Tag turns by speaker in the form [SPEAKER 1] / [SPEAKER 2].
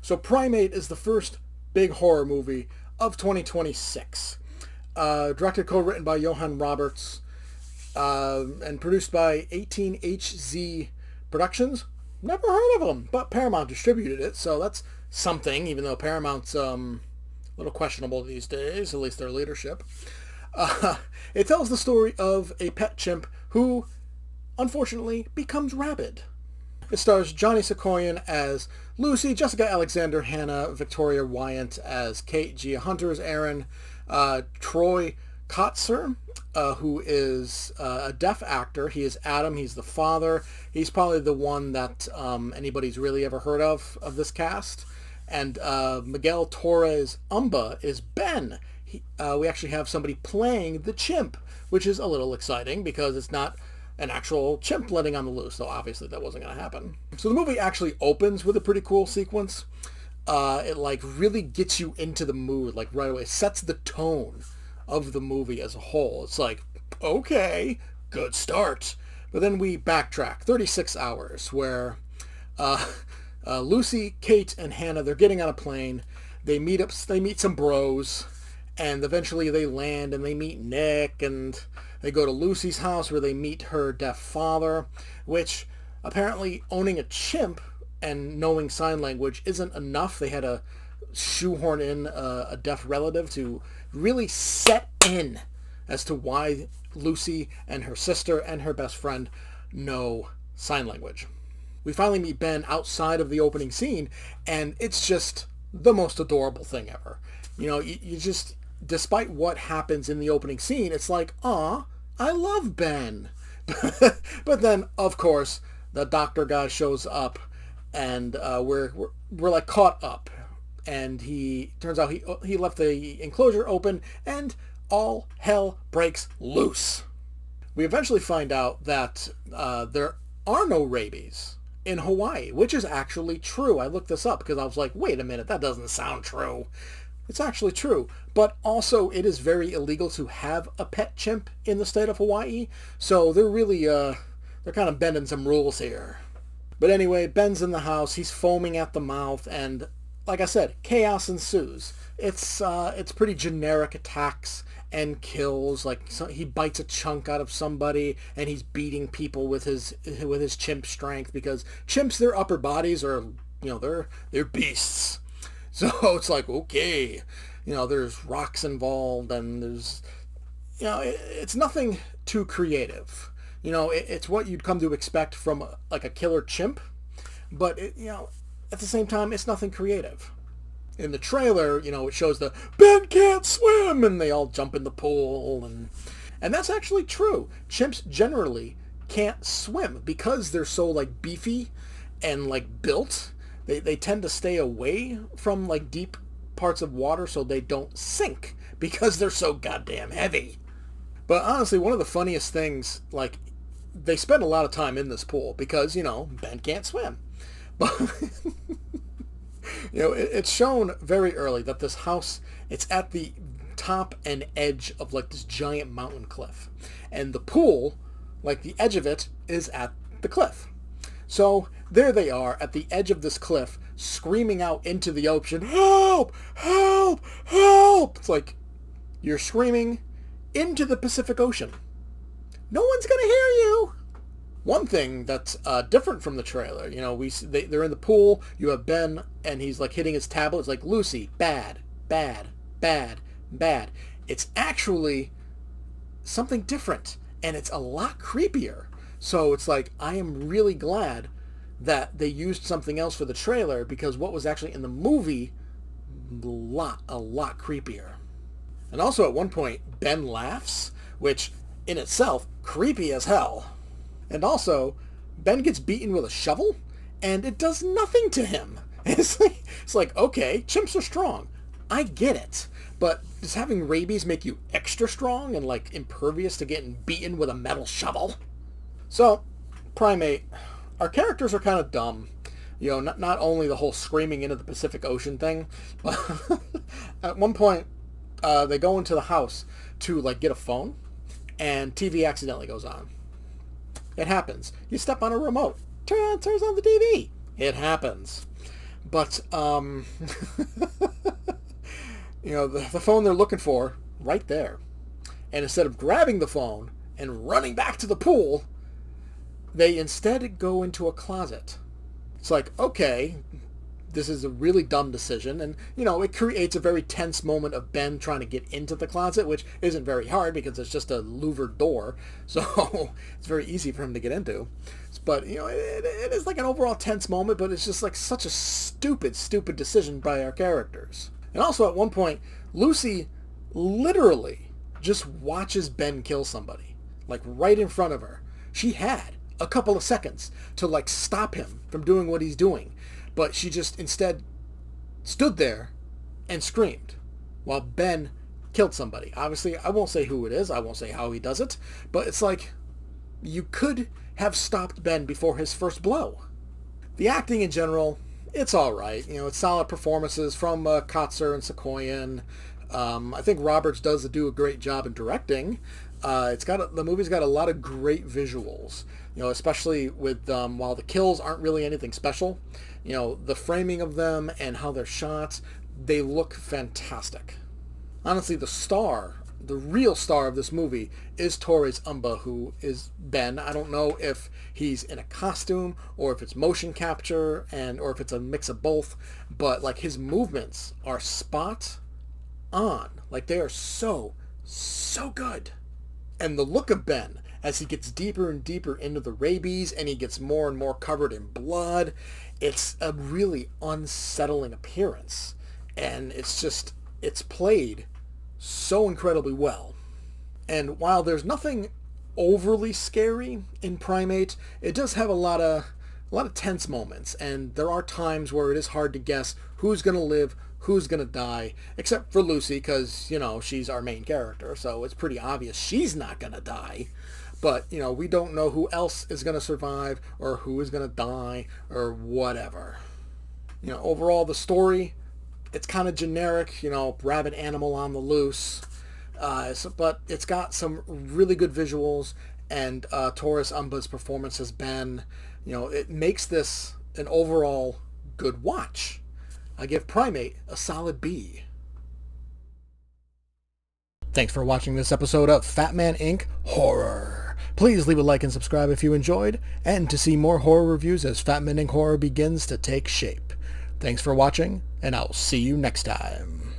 [SPEAKER 1] So Primate is the first big horror movie of 2026. Directed, co-written by Johan Roberts, and produced by 18HZ Productions. Never heard of them, but Paramount distributed it, so that's something, even though Paramount's a little questionable these days, at least their leadership. It tells the story of a pet chimp who, unfortunately, becomes rabid. It stars Johnny Secoyan as Lucy, Jessica Alexander Hannah, Victoria Wyant as Kate, Gia Hunter as Aaron, Troy Kotzer, who is a deaf actor. He is Adam. He's the father. He's probably the one that anybody's really ever heard of this cast. And Miguel Torres Umba is Ben. We actually have somebody playing the chimp, which is a little exciting because it's not an actual chimp letting on the loose, so obviously that wasn't going to happen. So the movie actually opens with a pretty cool sequence. It like really gets you into the mood like right away. It sets the tone of the movie as a whole. It's like, okay, good start. But then we backtrack 36 hours where Lucy, Kate, and Hannah, they're getting on a plane. They meet some bros, and eventually they land and they meet Nick, and they go to Lucy's house where they meet her deaf father, which apparently owning a chimp and knowing sign language isn't enough. They had to shoehorn in a deaf relative to really set in as to why Lucy and her sister and her best friend know sign language. We finally meet Ben outside of the opening scene, and it's just the most adorable thing ever. You know, you just, despite what happens in the opening scene, it's like, aw, I love Ben. But then, of course, the doctor guy shows up, and we're like caught up. And he turns out he left the enclosure open, and all hell breaks loose. We eventually find out that there are no rabies in Hawaii, which is actually true. I looked this up because I was like, wait a minute, that doesn't sound true. It's actually true. But also, it is very illegal to have a pet chimp in the state of Hawaii. So they're really, they're kind of bending some rules here. But anyway, Ben's in the house. He's foaming at the mouth. And like I said, chaos ensues. It's pretty generic attacks and kills. Like, so he bites a chunk out of somebody, and he's beating people with his chimp strength, because chimps, their upper bodies are, they're beasts. So it's like, okay, there's rocks involved, and there's, it's nothing too creative. It's what you'd come to expect from like a killer chimp, but at the same time, it's nothing creative. In the trailer, it shows the Ben can't swim, and they all jump in the pool, and that's actually true. Chimps generally can't swim because they're so like beefy and like built. They tend to stay away from like deep parts of water so they don't sink because they're so goddamn heavy. But honestly, one of the funniest things, like, they spend a lot of time in this pool because, Ben can't swim. But, it's shown very early that this house, it's at the top and edge of like this giant mountain cliff. And the pool, like the edge of it, is at the cliff. So there they are at the edge of this cliff, screaming out into the ocean, help, help, help. It's like, you're screaming into the Pacific Ocean. No one's going to hear you. One thing that's different from the trailer, they're in the pool. You have Ben, and he's like hitting his tablet. It's like, Lucy, bad, bad, bad, bad. It's actually something different, and it's a lot creepier. So it's like, I am really glad that they used something else for the trailer, because what was actually in the movie, a lot creepier. And also at one point, Ben laughs, which in itself, creepy as hell. And also, Ben gets beaten with a shovel, and it does nothing to him. It's like, okay, chimps are strong. I get it. But does having rabies make you extra strong and like impervious to getting beaten with a metal shovel? So, Primate, our characters are kind of dumb. Not only the whole screaming into the Pacific Ocean thing, but at one point, they go into the house to like get a phone, and TV accidentally goes on. It happens. You step on a remote. Turns on the TV. It happens. But, the phone they're looking for, right there. And instead of grabbing the phone and running back to the pool, they instead go into a closet. It's like, okay, this is a really dumb decision. And, it creates a very tense moment of Ben trying to get into the closet, which isn't very hard because it's just a louvered door. So it's very easy for him to get into. But, it is like an overall tense moment, but it's just like such a stupid, stupid decision by our characters. And also at one point, Lucy literally just watches Ben kill somebody, like right in front of her. She had a couple of seconds to like stop him from doing what he's doing, but she just instead stood there and screamed while Ben killed somebody. Obviously, I won't say who it is. I won't say how he does it, but it's like you could have stopped Ben before his first blow. The acting in general, it's all right. It's solid performances from Kotzer and Sakoyan. I think Roberts does do a great job in directing. The movie's got a lot of great visuals. Especially with while the kills aren't really anything special, the framing of them and how they're shot, they look fantastic. Honestly, the real star of this movie is Torres Umba, who is Ben. I don't know if he's in a costume or if it's motion capture or if it's a mix of both, but like his movements are spot on. Like they are so good. And the look of Ben as he gets deeper and deeper into the rabies and he gets more and more covered in blood, it's a really unsettling appearance. And it's played so incredibly well. And while there's nothing overly scary in Primate, it does have a lot of tense moments, and there are times where it is hard to guess who's going to live, who's going to die, except for Lucy, because, she's our main character, so it's pretty obvious she's not going to die. But, we don't know who else is going to survive, or who is going to die, or whatever. Overall, the story, it's kind of generic, rabid animal on the loose, but it's got some really good visuals, and Torres Umba's performance has been, it makes this an overall good watch. I give Primate a solid B. Thanks for watching this episode of Fatman Inc Horror. Please leave a like and subscribe if you enjoyed, and to see more horror reviews as Fatman Inc Horror begins to take shape. Thanks for watching, and I'll see you next time.